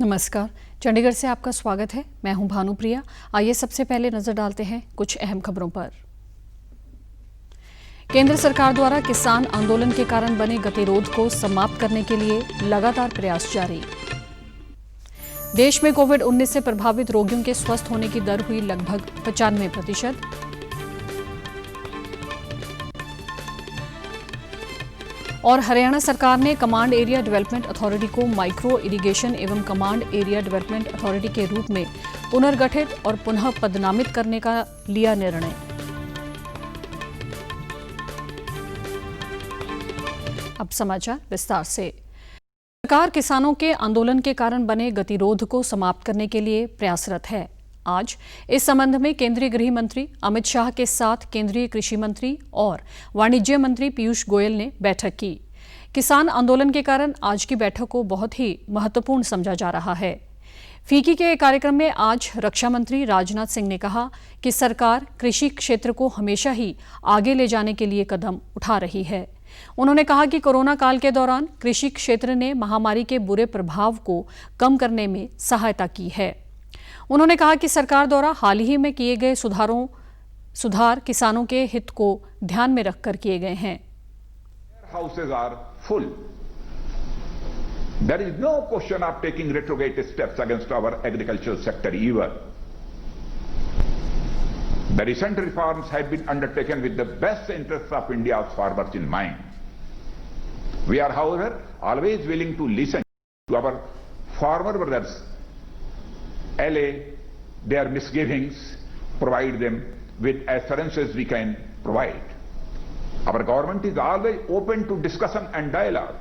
नमस्कार, चंडीगढ़ से आपका स्वागत है। मैं हूं भानुप्रिया। आइए सबसे पहले नजर डालते हैं कुछ अहम खबरों पर। केंद्र सरकार द्वारा किसान आंदोलन के कारण बने गतिरोध को समाप्त करने के लिए लगातार प्रयास जारी। देश में कोविड-19 से प्रभावित रोगियों के स्वस्थ होने की दर हुई लगभग 95%। और हरियाणा सरकार ने कमांड एरिया डेवलपमेंट अथॉरिटी को माइक्रो इरिगेशन एवं कमांड एरिया डेवलपमेंट अथॉरिटी के रूप में पुनर्गठित और पुनः पदनामित करने का लिया निर्णय। अब समाचार विस्तार से। सरकार किसानों के आंदोलन के कारण बने गतिरोध को समाप्त करने के लिए प्रयासरत है। आज इस संबंध में केंद्रीय गृह मंत्री अमित शाह के साथ केंद्रीय कृषि मंत्री और वाणिज्य मंत्री पीयूष गोयल ने बैठक की। किसान आंदोलन के कारण आज की बैठक को बहुत ही महत्वपूर्ण समझा जा रहा है। फीकी के कार्यक्रम में आज रक्षा मंत्री राजनाथ सिंह ने कहा कि सरकार कृषि क्षेत्र को हमेशा ही आगे ले जाने के लिए कदम उठा रही है। उन्होंने कहा कि कोरोना काल के दौरान कृषि क्षेत्र ने महामारी के बुरे प्रभाव को कम करने में सहायता की है। उन्होंने कहा कि सरकार द्वारा हाल ही में किए गए सुधार किसानों के हित को ध्यान में रखकर किए गए हैं। Houses are full. There is no question of taking retrograde steps against our agricultural sector either. The recent reforms have been undertaken with the best interests of India's farmers in mind. We are, however, always willing to listen to our farmer brothers, allay their misgivings, provide them with assurances we can provide. Our government is always open to discussion and dialogue.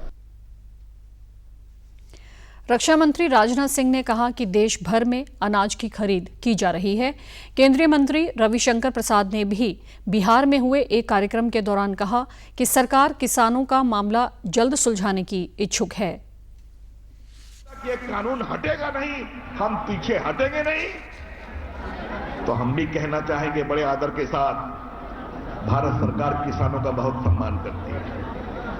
रक्षा मंत्री राजनाथ सिंह ने कहा कि देश भर में अनाज की खरीद की जा रही है। केंद्रीय मंत्री रविशंकर प्रसाद ने भी बिहार में हुए एक कार्यक्रम के दौरान कहा कि सरकार किसानों का मामला जल्द सुलझाने की इच्छुक है। ये कानून हटेगा नहीं, हम पीछे हटेंगे नहीं। तो हम भी कहना चाहेंगे बड़े आदर के साथ, भारत सरकार किसानों का बहुत सम्मान करती है।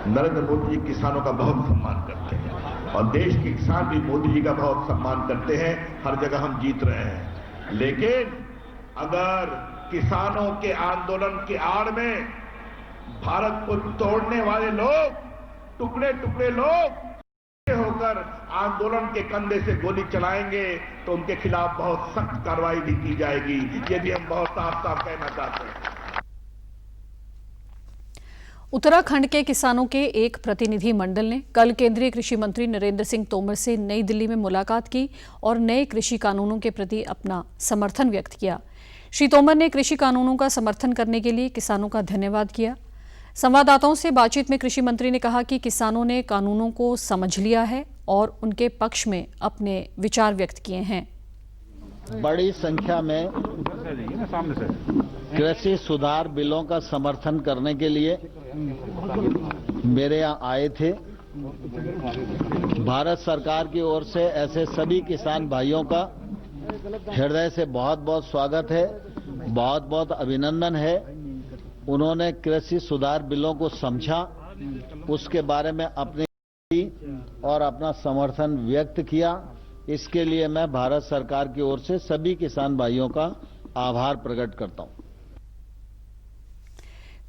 नरेंद्र मोदी जी किसानों का बहुत सम्मान करते हैं और देश के किसान भी मोदी जी का बहुत सम्मान करते हैं। हर जगह हम जीत रहे हैं, लेकिन अगर किसानों के आंदोलन की आड़ में भारत को तोड़ने वाले लोग, टुकड़े टुकड़े लोग होकर आंदोलन के कंधे से गोली चलाएंगे तो उनके खिलाफ बहुत सख्त कार्रवाई भी की जाएगी। ये भी हम बहुत साफ साफ कहना चाहते हैं। उत्तराखंड के किसानों के एक प्रतिनिधि मंडल ने कल केंद्रीय कृषि मंत्री नरेंद्र सिंह तोमर से नई दिल्ली में मुलाकात की और नए कृषि कानूनों के प्रति अपना समर्थन व्यक्त किया। श्री तोमर ने कृषि कानूनों का समर्थन करने के लिए किसानों का धन्यवाद किया। संवाददाताओं से बातचीत में कृषि मंत्री ने कहा कि किसानों ने कानूनों को समझ लिया है और उनके पक्ष में अपने विचार व्यक्त किए हैं। बड़ी संख्या में कृषि सुधार बिलों का समर्थन करने के लिए मेरे यहाँ आए थे। भारत सरकार की ओर से ऐसे सभी किसान भाइयों का हृदय से बहुत बहुत स्वागत है, बहुत बहुत अभिनंदन है। उन्होंने कृषि सुधार बिलों को समझा, उसके बारे में अपनी और अपना समर्थन व्यक्त किया। इसके लिए मैं भारत सरकार की ओर से सभी किसान भाइयों का आभार प्रकट करता हूं।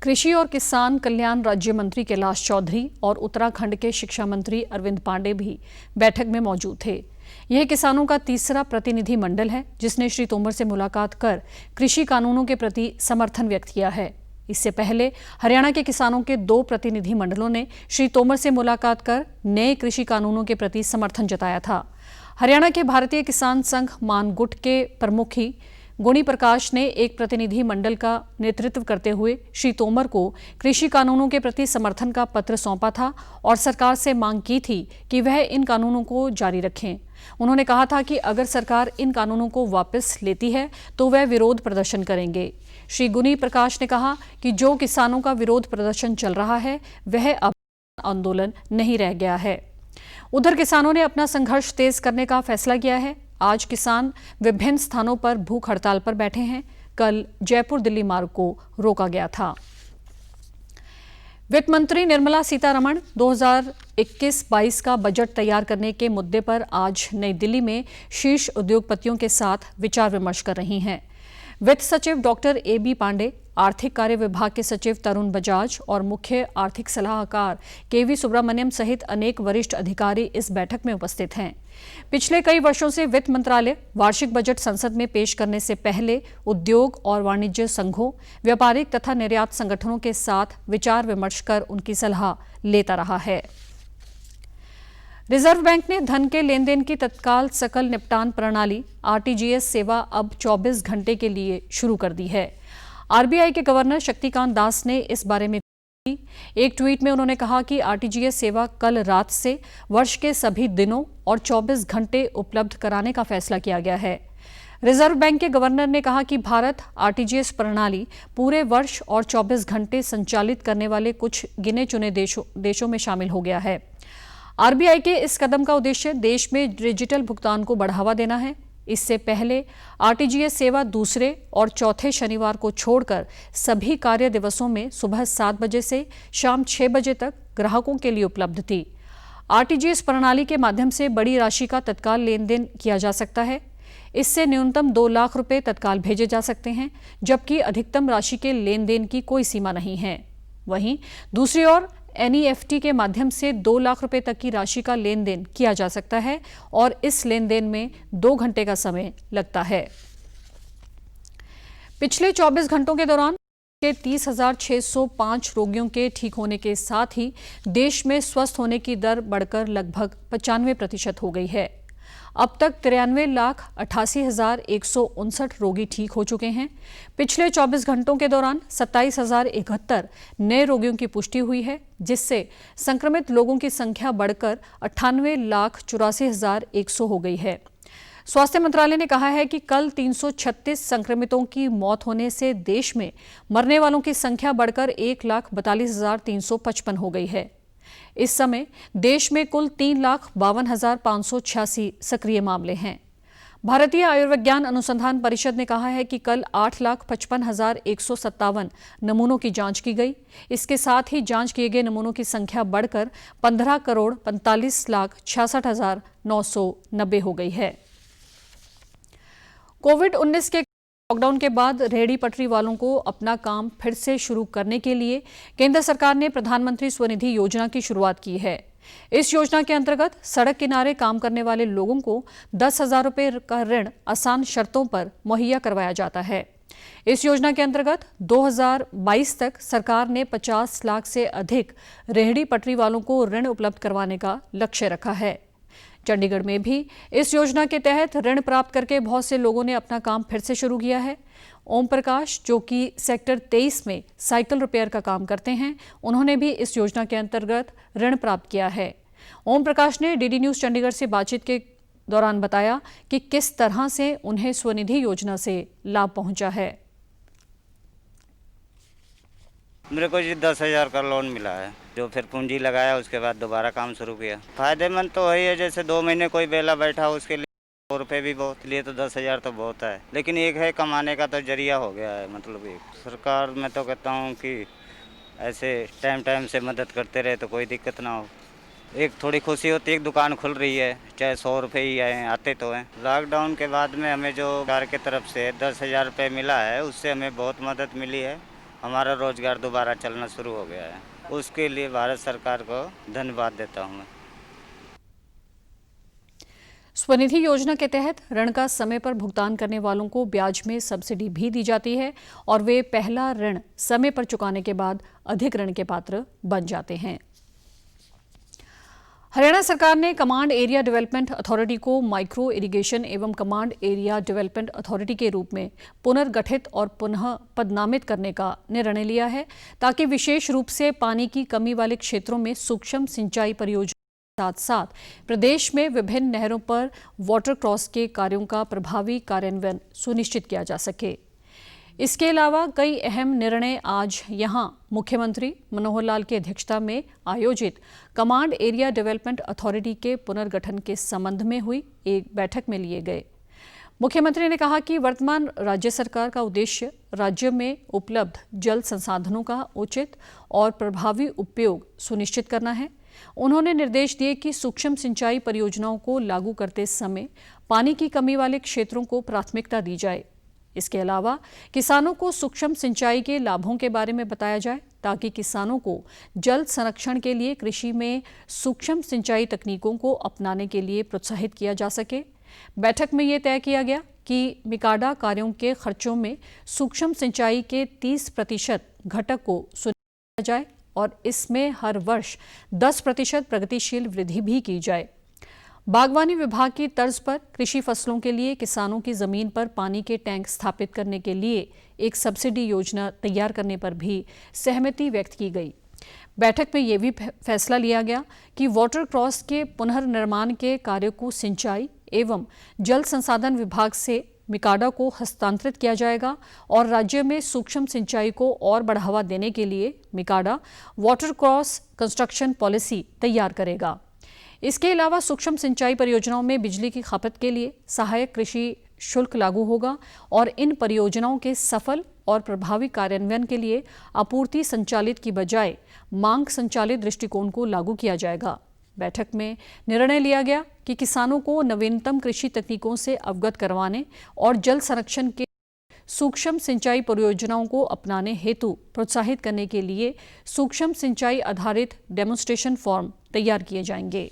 कृषि और किसान कल्याण राज्य मंत्री कैलाश चौधरी और उत्तराखंड के शिक्षा मंत्री अरविंद पांडे भी बैठक में मौजूद थे। यह किसानों का तीसरा प्रतिनिधि मंडल है जिसने श्री तोमर से मुलाकात कर कृषि कानूनों के प्रति समर्थन व्यक्त किया है। इससे पहले हरियाणा के किसानों के 2 प्रतिनिधि मंडलों ने श्री तोमर से मुलाकात कर नए कृषि कानूनों के प्रति समर्थन जताया था। हरियाणा के भारतीय किसान संघ मानगुट के प्रमुखी गुणी प्रकाश ने एक प्रतिनिधि मंडल का नेतृत्व करते हुए श्री तोमर को कृषि कानूनों के प्रति समर्थन का पत्र सौंपा था और सरकार से मांग की थी कि वह इन कानूनों को जारी रखें। उन्होंने कहा था कि अगर सरकार इन कानूनों को वापस लेती है तो वह विरोध प्रदर्शन करेंगे। श्री गुणी प्रकाश ने कहा कि जो किसानों का विरोध प्रदर्शन चल रहा है वह अब आंदोलन नहीं रह गया है। उधर किसानों ने अपना संघर्ष तेज करने का फैसला किया है। आज किसान विभिन्न स्थानों पर भूख हड़ताल पर बैठे हैं। कल जयपुर दिल्ली मार्ग को रोका गया था। वित्त मंत्री निर्मला सीतारमण 2021-22 का बजट तैयार करने के मुद्दे पर आज नई दिल्ली में शीर्ष उद्योगपतियों के साथ विचार विमर्श कर रही हैं। वित्त सचिव डॉक्टर ए.बी. पांडे, आर्थिक कार्य विभाग के सचिव तरुण बजाज और मुख्य आर्थिक सलाहकार के.वी. सुब्रमण्यम सहित अनेक वरिष्ठ अधिकारी इस बैठक में उपस्थित हैं। पिछले कई वर्षों से वित्त मंत्रालय वार्षिक बजट संसद में पेश करने से पहले उद्योग और वाणिज्य संघों, व्यापारिक तथा निर्यात संगठनों के साथ विचार विमर्श कर उनकी सलाह लेता रहा है। रिजर्व बैंक ने धन के लेन देन की तत्काल सकल निपटान प्रणाली आरटीजीएस सेवा अब 24 घंटे के लिए शुरू कर दी है। आरबीआई के गवर्नर शक्तिकांत दास ने इस बारे में एक ट्वीट में उन्होंने कहा कि आरटीजीएस सेवा कल रात से वर्ष के सभी दिनों और 24 घंटे उपलब्ध कराने का फैसला किया गया है। रिजर्व बैंक के गवर्नर ने कहा कि भारत आरटीजीएस प्रणाली पूरे वर्ष और 24 घंटे संचालित करने वाले कुछ गिने चुने देशों में शामिल हो गया है। आरबीआई के इस कदम का उद्देश्य देश में डिजिटल भुगतान को बढ़ावा देना है। इससे पहले आरटीजीएस सेवा दूसरे और चौथे शनिवार को छोड़कर सभी कार्य दिवसों में सुबह 7 बजे से शाम 6 बजे तक ग्राहकों के लिए उपलब्ध थी। आरटीजीएस प्रणाली के माध्यम से बड़ी राशि का तत्काल लेन देन किया जा सकता है। इससे न्यूनतम 2 लाख रुपए तत्काल भेजे जा सकते हैं, जबकि अधिकतम राशि के लेन देन की कोई सीमा नहीं है। वहीं दूसरी ओर एनईएफटी के माध्यम से 2 लाख रुपए तक की राशि का लेन देन किया जा सकता है और इस लेन देन में 2 घंटे का समय लगता है। पिछले 24 घंटों के दौरान के 30,605 रोगियों के ठीक होने के साथ ही देश में स्वस्थ होने की दर बढ़कर लगभग 95% हो गई है। अब तक 93,88,159 रोगी ठीक हो चुके हैं। पिछले 24 घंटों के दौरान 27,071 नए रोगियों की पुष्टि हुई है, जिससे संक्रमित लोगों की संख्या बढ़कर 98,84,100 हो गई है। स्वास्थ्य मंत्रालय ने कहा है कि कल 336 संक्रमितों की मौत होने से देश में मरने वालों की संख्या बढ़कर 1,42,355 हो गई है। इस समय देश में कुल 3,52,586 सक्रिय मामले हैं। भारतीय आयुर्विज्ञान अनुसंधान परिषद ने कहा है कि कल 8,55,157 नमूनों की जांच की गई। इसके साथ ही जांच किए गए नमूनों की संख्या बढ़कर 15,45,66,990 हो गई है। कोविड-19 के लॉकडाउन के बाद रेहड़ी पटरी वालों को अपना काम फिर से शुरू करने के लिए केंद्र सरकार ने प्रधानमंत्री स्वनिधि योजना की शुरुआत की है। इस योजना के अंतर्गत सड़क किनारे काम करने वाले लोगों को 10,000 रुपये का ऋण आसान शर्तों पर मुहैया करवाया जाता है। इस योजना के अंतर्गत 2022 तक सरकार ने 50 लाख से अधिक रेहड़ी पटरी वालों को ऋण उपलब्ध करवाने का लक्ष्य रखा है। चंडीगढ़ में भी इस योजना के तहत ऋण प्राप्त करके बहुत से लोगों ने अपना काम फिर से शुरू किया है। ओम प्रकाश, जो कि सेक्टर 23 में साइकिल रिपेयर का काम करते हैं, उन्होंने भी इस योजना के अंतर्गत ऋण प्राप्त किया है। ओम प्रकाश ने डीडी न्यूज़ चंडीगढ़ से बातचीत के दौरान बताया कि किस तरह से उन्हें स्वनिधि योजना से लाभ पहुंचा है। मेरे को जी 10,000 का लोन मिला है, जो फिर पूंजी लगाया उसके बाद दोबारा काम शुरू किया। फायदेमंद तो वही है, जैसे 2 महीने कोई बेला बैठा उसके लिए 100 रुपये भी बहुत लिए तो 10,000 तो बहुत है, लेकिन एक है कमाने का तो जरिया हो गया है। मतलब एक सरकार, मैं तो कहता हूँ कि ऐसे टाइम से मदद करते रहे तो कोई दिक्कत ना हो। एक थोड़ी खुशी होती है, एक दुकान खुल रही है, चाहे 100 रुपये ही आए, आते तो हैं। लॉकडाउन के बाद में हमें जो सरकार की तरफ से 10,000 रुपये मिला है, उससे हमें बहुत मदद मिली है। हमारा रोजगार दोबारा चलना शुरू हो गया है। उसके लिए भारत सरकार को धन्यवाद देता हूँ मैं। स्वनिधि योजना के तहत ऋण का समय पर भुगतान करने वालों को ब्याज में सब्सिडी भी दी जाती है और वे पहला ऋण समय पर चुकाने के बाद अधिक ऋण के पात्र बन जाते हैं। हरियाणा सरकार ने कमांड एरिया डेवलपमेंट अथॉरिटी को माइक्रो इरिगेशन एवं कमांड एरिया डेवलपमेंट अथॉरिटी के रूप में पुनर्गठित और पुनः पदनामित करने का निर्णय लिया है, ताकि विशेष रूप से पानी की कमी वाले क्षेत्रों में सूक्ष्म सिंचाई परियोजना के साथ साथ प्रदेश में विभिन्न नहरों पर वाटर क्रॉस के कार्यों का प्रभावी कार्यान्वयन सुनिश्चित किया जा सके। इसके अलावा कई अहम निर्णय आज यहां मुख्यमंत्री मनोहर लाल की अध्यक्षता में आयोजित कमांड एरिया डेवलपमेंट अथॉरिटी के पुनर्गठन के संबंध में हुई एक बैठक में लिए गए। मुख्यमंत्री ने कहा कि वर्तमान राज्य सरकार का उद्देश्य राज्य में उपलब्ध जल संसाधनों का उचित और प्रभावी उपयोग सुनिश्चित करना है। उन्होंने निर्देश दिए कि सूक्ष्म सिंचाई परियोजनाओं को लागू करते समय पानी की कमी वाले क्षेत्रों को प्राथमिकता दी जाए। इसके अलावा किसानों को सूक्ष्म सिंचाई के लाभों के बारे में बताया जाए ताकि किसानों को जल संरक्षण के लिए कृषि में सूक्ष्म सिंचाई तकनीकों को अपनाने के लिए प्रोत्साहित किया जा सके। बैठक में ये तय किया गया कि मिकाडा कार्यों के खर्चों में सूक्ष्म सिंचाई के 30% घटक को सुनिश्चित किया जाए और इसमें हर वर्ष 10% प्रगतिशील वृद्धि भी की जाए। बागवानी विभाग की तर्ज पर कृषि फसलों के लिए किसानों की जमीन पर पानी के टैंक स्थापित करने के लिए एक सब्सिडी योजना तैयार करने पर भी सहमति व्यक्त की गई। बैठक में यह भी फैसला लिया गया कि वाटर क्रॉस के पुनर्निर्माण के कार्य को सिंचाई एवं जल संसाधन विभाग से मिकाडा को हस्तांतरित किया जाएगा और राज्य में सूक्ष्म सिंचाई को और बढ़ावा देने के लिए MICADA water cross construction policy तैयार करेगा। इसके अलावा सूक्ष्म सिंचाई परियोजनाओं में बिजली की खपत के लिए सहायक कृषि शुल्क लागू होगा और इन परियोजनाओं के सफल और प्रभावी कार्यान्वयन के लिए आपूर्ति संचालित की बजाय मांग संचालित दृष्टिकोण को लागू किया जाएगा। बैठक में निर्णय लिया गया कि किसानों को नवीनतम कृषि तकनीकों से अवगत करवाने और जल संरक्षण के सूक्ष्म सिंचाई परियोजनाओं को अपनाने हेतु प्रोत्साहित करने के लिए सूक्ष्म सिंचाई आधारित डेमोन्स्ट्रेशन फॉर्म तैयार किए जाएंगे।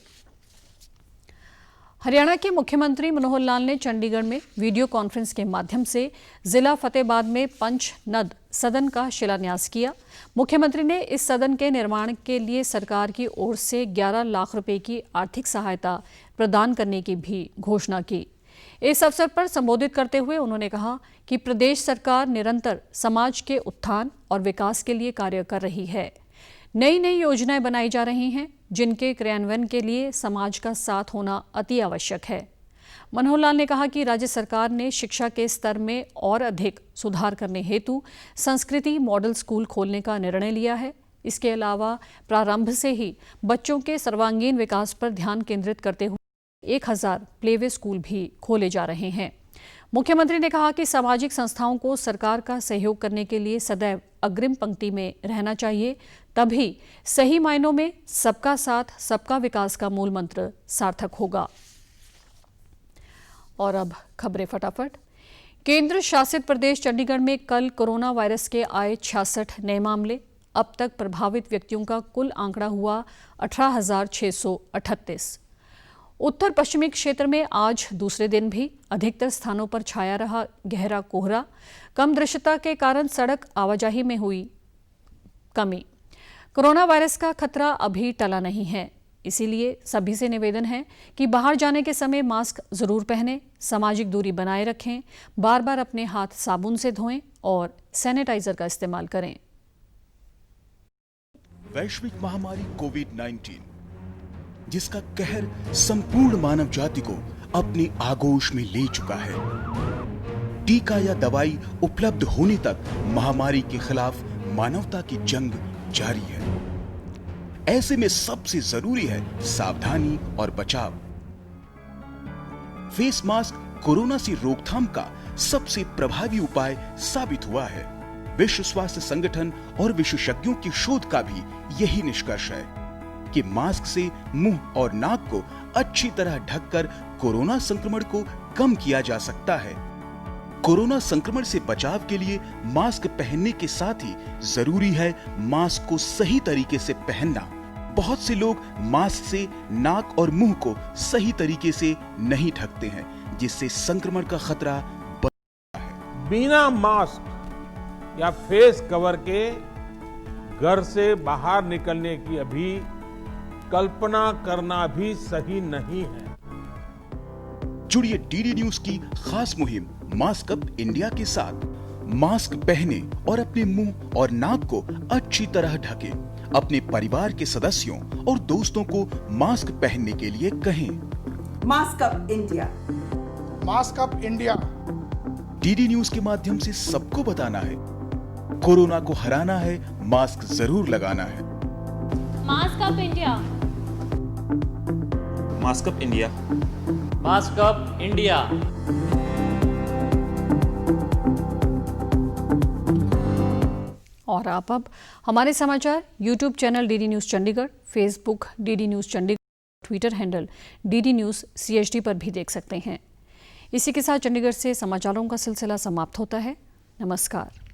हरियाणा के मुख्यमंत्री मनोहर लाल ने चंडीगढ़ में वीडियो कॉन्फ्रेंस के माध्यम से जिला फतेहाबाद में पंचनद सदन का शिलान्यास किया। मुख्यमंत्री ने इस सदन के निर्माण के लिए सरकार की ओर से 11 लाख रुपए की आर्थिक सहायता प्रदान करने की भी घोषणा की। इस अवसर पर संबोधित करते हुए उन्होंने कहा कि प्रदेश सरकार निरंतर समाज के उत्थान और विकास के लिए कार्य कर रही है। नई नई योजनाएं बनाई जा रही हैं जिनके क्रियान्वयन के लिए समाज का साथ होना अति आवश्यक है। मनोहर लाल ने कहा कि राज्य सरकार ने शिक्षा के स्तर में और अधिक सुधार करने हेतु संस्कृति मॉडल स्कूल खोलने का निर्णय लिया है। इसके अलावा प्रारंभ से ही बच्चों के सर्वांगीण विकास पर ध्यान केंद्रित करते हुए 1000 प्लेवे स्कूल भी खोले जा रहे हैं। मुख्यमंत्री ने कहा कि सामाजिक संस्थाओं को सरकार का सहयोग करने के लिए सदैव अग्रिम पंक्ति में रहना चाहिए, तभी सही मायनों में सबका साथ सबका विकास का मूल मंत्र सार्थक होगा। और अब खबरें फटाफट। केंद्र शासित प्रदेश चंडीगढ़ में कल कोरोना वायरस के आए 66 नए मामले। अब तक प्रभावित व्यक्तियों का कुल आंकड़ा हुआ 18,638। उत्तर पश्चिमी क्षेत्र में आज दूसरे दिन भी अधिकतर स्थानों पर छाया रहा गहरा कोहरा। कम दृश्यता के कारण सड़क आवाजाही में हुई कमी। कोरोना वायरस का खतरा अभी टला नहीं है, इसीलिए सभी से निवेदन है कि बाहर जाने के समय मास्क जरूर पहनें, सामाजिक दूरी बनाए रखें, बार बार अपने हाथ साबुन से धोएं और सैनिटाइजर का इस्तेमाल करें। वैश्विक महामारी कोविड-19 जिसका कहर संपूर्ण मानव जाति को अपनी आगोश में ले चुका है। टीका या दवाई उपलब्ध होने तक महामारी के खिलाफ मानवता की जंग जारी है। ऐसे में सबसे जरूरी है सावधानी और बचाव। फेस मास्क कोरोना से रोकथाम का सबसे प्रभावी उपाय साबित हुआ है। विश्व स्वास्थ्य संगठन और विशेषज्ञों की शोध का भी यही निष्कर्ष है कि मास्क से मुंह और नाक को अच्छी तरह ढककर कोरोना संक्रमण को कम किया जा सकता है। कोरोना संक्रमण से बचाव के लिए मास्क पहनने के साथ ही जरूरी है मास्क को सही तरीके से पहनना। बहुत से लोग मास्क से नाक और मुंह को सही तरीके से नहीं ढकते हैं, जिससे संक्रमण का खतरा बढ़ जाता है। बिना मास्क या फेस कवर के घर से बाहर निकलने की अभी कल्पना करना भी सही नहीं है। जुड़िए डीडी न्यूज की खास मुहिम मास्क अप इंडिया के साथ। मास्क पहने और अपने मुंह और नाक को अच्छी तरह ढकें। अपने परिवार के सदस्यों और दोस्तों को मास्क पहनने के लिए कहें। Mask up India, mask up India. DD news के माध्यम से सबको बताना है, कोरोना को हराना है, मास्क जरूर लगाना है। Mask up India, mask up India, mask up India. और आप अब हमारे समाचार YouTube channel DD news Chandigarh, Facebook DD news Chandigarh, Twitter handle DD news CHD पर भी देख सकते हैं। इसी के साथ चंडीगढ़ से समाचारों का सिलसिला समाप्त होता है। नमस्कार।